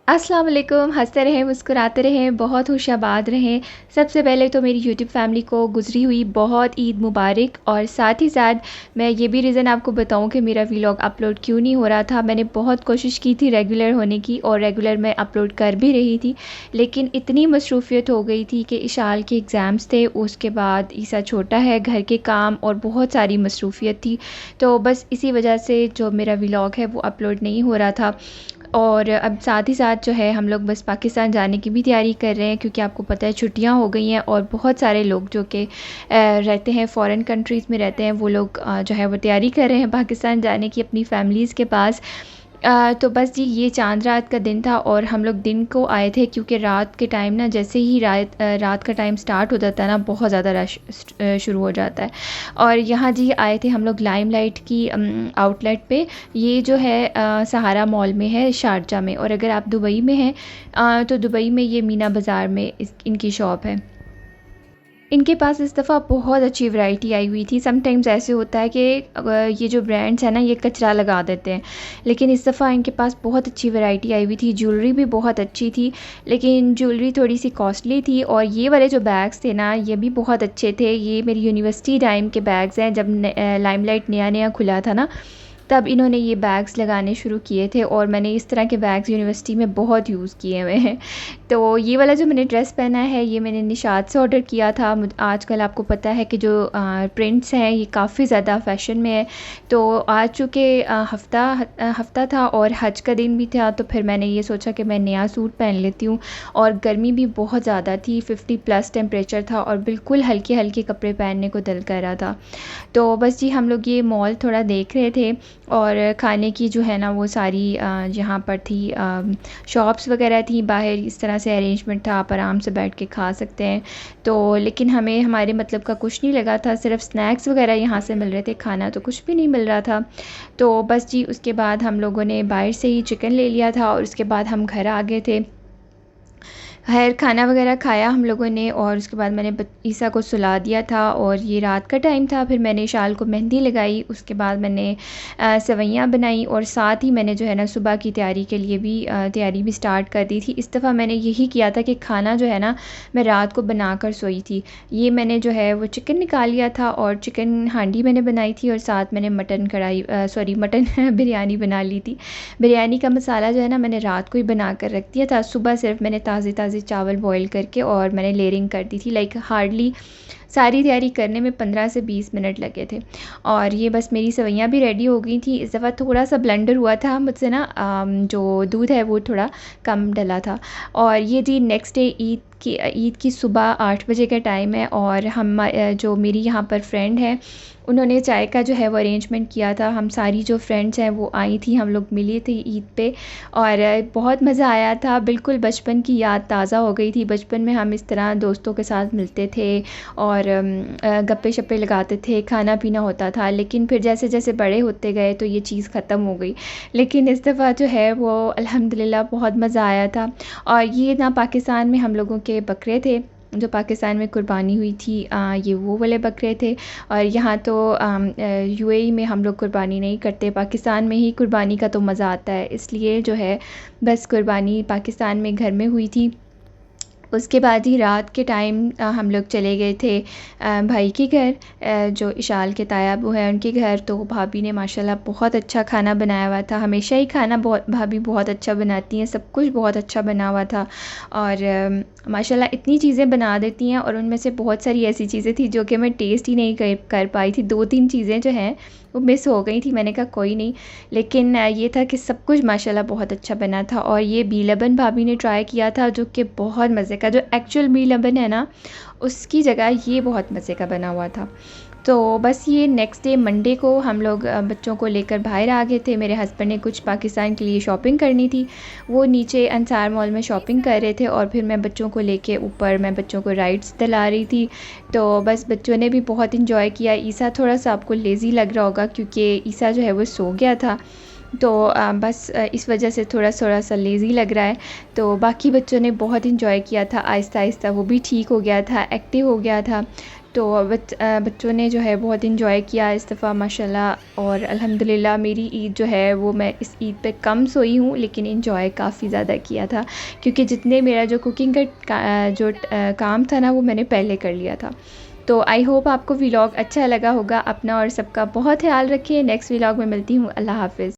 अस्सलाम वालेकुम। हंसते रहें, मुस्कुराते रहें, बहुत खुशाबाद रहें। सबसे पहले तो मेरी यूट्यूब फैमिली को गुज़री हुई बहुत ईद मुबारक। और साथ ही साथ मैं ये भी रीज़न आपको बताऊं कि मेरा व्लॉग अपलोड क्यों नहीं हो रहा था। मैंने बहुत कोशिश की थी रेगुलर होने की और रेगुलर मैं अपलोड कर भी रही थी, लेकिन इतनी मसरूफ़ियत हो गई थी कि इशाल के एग्ज़ाम्स थे, उसके बाद ईसा छोटा है, घर के काम और बहुत सारी मसरूफ़ियत थी। तो बस इसी वजह से जो मेरा व्लॉग है वो अपलोड नहीं हो रहा था। और अब साथ ही साथ जो है हम लोग बस पाकिस्तान जाने की भी तैयारी कर रहे हैं, क्योंकि आपको पता है छुट्टियां हो गई हैं और बहुत सारे लोग जो कि रहते हैं फ़ॉरेन कंट्रीज़ में रहते हैं, वो लोग जो है वो तैयारी कर रहे हैं पाकिस्तान जाने की अपनी फैमिलीज़ के पास। तो बस जी ये चाँद रात का दिन था और हम लोग दिन को आए थे, क्योंकि रात के टाइम ना जैसे ही रात का टाइम स्टार्ट हो जाता है ना, बहुत ज़्यादा रश शुरू हो जाता है। और यहाँ जी आए थे हम लोग लाइमलाइट की आउटलेट पे। ये जो है सहारा मॉल में है शारजा में। और अगर आप दुबई में हैं तो दुबई में ये मीना बाज़ार में इनकी शॉप है। इनके पास इस दफ़ा बहुत अच्छी वैरायटी आई हुई थी। समटाइम्स ऐसे होता है कि ये जो ब्रांड्स हैं ना ये कचरा लगा देते हैं, लेकिन इस दफ़ा इनके पास बहुत अच्छी वैरायटी आई हुई थी। ज्वेलरी भी बहुत अच्छी थी, लेकिन ज्वेलरी थोड़ी सी कॉस्टली थी। और ये वाले जो बैग्स थे ना ये भी बहुत अच्छे थे। ये मेरी यूनिवर्सिटी टाइम के बैग्स हैं, जब लाइमलाइट नया नया खुला था ना, तब इन्होंने ये बैग्स लगाने शुरू किए थे और मैंने इस तरह के बैग्स यूनिवर्सिटी में बहुत यूज़ किए हुए हैं। तो ये वाला जो मैंने ड्रेस पहना है ये मैंने निशात से ऑर्डर किया था। आजकल आपको पता है कि जो प्रिंट्स हैं ये काफ़ी ज़्यादा फैशन में है। तो आज चूँकि हफ़्ता था और हज का दिन भी था, तो फिर मैंने ये सोचा कि मैं नया सूट पहन लेती हूँ। और गर्मी भी बहुत ज़्यादा थी, 50+ टेम्परेचर था और बिल्कुल हल्के हल्के कपड़े पहनने को दिल कर रहा था। तो बस जी हम लोग ये मॉल थोड़ा देख रहे थे और खाने की जो है ना वो सारी यहाँ पर थी, शॉप्स वगैरह थी बाहर। इस तरह से अरेंजमेंट था, आप आराम से बैठ के खा सकते हैं। तो लेकिन हमें हमारे मतलब का कुछ नहीं लगा था, सिर्फ स्नैक्स वगैरह यहाँ से मिल रहे थे, खाना तो कुछ भी नहीं मिल रहा था। तो बस जी उसके बाद हम लोगों ने बाहर से ही चिकन ले लिया था और उसके बाद हम घर आ गए थे। खैर खाना वगैरह खाया हम लोगों ने और उसके बाद मैंने ईसा को सुला दिया था और ये रात का टाइम था। फिर मैंने शाल को मेहंदी लगाई, उसके बाद मैंने सेवइयाँ बनाई और साथ ही मैंने जो है ना सुबह की तैयारी के लिए भी तैयारी भी स्टार्ट कर दी थी। इस दफ़ा मैंने यही किया था कि खाना जो है ना मैं रात को बना कर सोई थी। ये मैंने जो है वो चिकन निकाल लिया था और चिकन हांडी मैंने बनाई थी और साथ मैंने मटन कढ़ाई सॉरी मटन बिरयानी बना ली थी। बिरयानी का मसाला जो है ना मैंने रात को ही बना कर रख दिया था। सुबह सिर्फ मैंने ताज़े ताज़े चावल बॉईल करके और मैंने लेयरिंग कर दी थी। लाइक हार्डली सारी तैयारी करने में 15 से 20 मिनट लगे थे। और ये बस मेरी सेवइयाँ भी रेडी हो गई थी। इस दफ़ा थोड़ा सा ब्लेंडर हुआ था मुझसे ना, जो दूध है वो थोड़ा कम डला था। और ये जी नेक्स्ट डे ईद की सुबह 8 बजे का टाइम है और हम जो मेरी यहाँ पर फ्रेंड है उन्होंने चाय का जो है वो अरेंजमेंट किया था। हम सारी जो फ्रेंड्स हैं वो आई थी, हम लोग मिले थे ईद पे और बहुत मज़ा आया था। बिल्कुल बचपन की याद ताज़ा हो गई थी। बचपन में हम इस तरह दोस्तों के साथ मिलते थे और गप्पे शप्पे लगाते थे, खाना पीना होता था। लेकिन फिर जैसे जैसे बड़े होते गए तो ये चीज़ ख़त्म हो गई। लेकिन इस दफ़ा जो है वो अल्हम्दुलिल्लाह बहुत मज़ा आया था। और ये ना पाकिस्तान में हम लोगों के बकरे थे जो पाकिस्तान में कुर्बानी हुई थी, ये वो वाले बकरे थे। और यहाँ तो यूएई में हम लोग कुर्बानी नहीं करते, पाकिस्तान में ही कुर्बानी का तो मज़ा आता है, इसलिए जो है बस कुर्बानी पाकिस्तान में घर में हुई थी। उसके बाद ही रात के टाइम हम लोग चले गए थे भाई के घर, जो इशाल के ताया अबू हैं उनके घर। तो भाभी ने माशाल्लाह बहुत अच्छा खाना बनाया हुआ था। हमेशा ही खाना बहुत भाभी बहुत अच्छा बनाती हैं, सब कुछ बहुत अच्छा बना हुआ था। और माशाल्लाह इतनी चीज़ें बना देती हैं और उनमें से बहुत सारी ऐसी चीज़ें थी जो कि मैं टेस्ट ही नहीं कर पाई थी। 2-3 चीज़ें जो हैं वो मिस हो गई थी। मैंने कहा कोई नहीं, लेकिन ये था कि सब कुछ माशाल्लाह बहुत अच्छा बना था। और ये बी लबन भाभी ने ट्राई किया था जो कि बहुत मज़े का, जो एक्चुअल बी लबन है ना उसकी जगह ये बहुत मज़े का बना हुआ था। तो बस ये नेक्स्ट डे मंडे को हम लोग बच्चों को लेकर बाहर आ गए थे। मेरे हस्बैंड ने कुछ पाकिस्तान के लिए शॉपिंग करनी थी, वो नीचे अंसार मॉल में शॉपिंग कर रहे थे और फिर मैं बच्चों को लेके ऊपर मैं बच्चों को राइड्स दिला रही थी। तो बस बच्चों ने भी बहुत इंजॉय किया। ईसा थोड़ा सा आपको लेज़ी लग रहा होगा क्योंकि ईसा जो है वो सो गया था, तो बस इस वजह से थोड़ा थोड़ा सा लेज़ी लग रहा है। तो बाकी बच्चों ने बहुत इंजॉय किया था, आहिस्ता आहिस्ता वो भी ठीक हो गया था, एक्टिव हो गया था। तो बच्चों ने जो है बहुत इन्जॉय किया इस दफ़ा माशाल्लाह। और अल्हम्दुलिल्लाह मेरी ईद जो है वो, मैं इस ईद पे कम सोई हूँ लेकिन इन्जॉय काफ़ी ज़्यादा किया था, क्योंकि जितने मेरा जो कुकिंग काम था ना वो मैंने पहले कर लिया था। तो आई होप आपको व्लॉग अच्छा लगा होगा। अपना और सबका बहुत ख्याल रखिए। नेक्स्ट व्लॉग में मिलती हूँ। अल्लाह हाफ़िज़।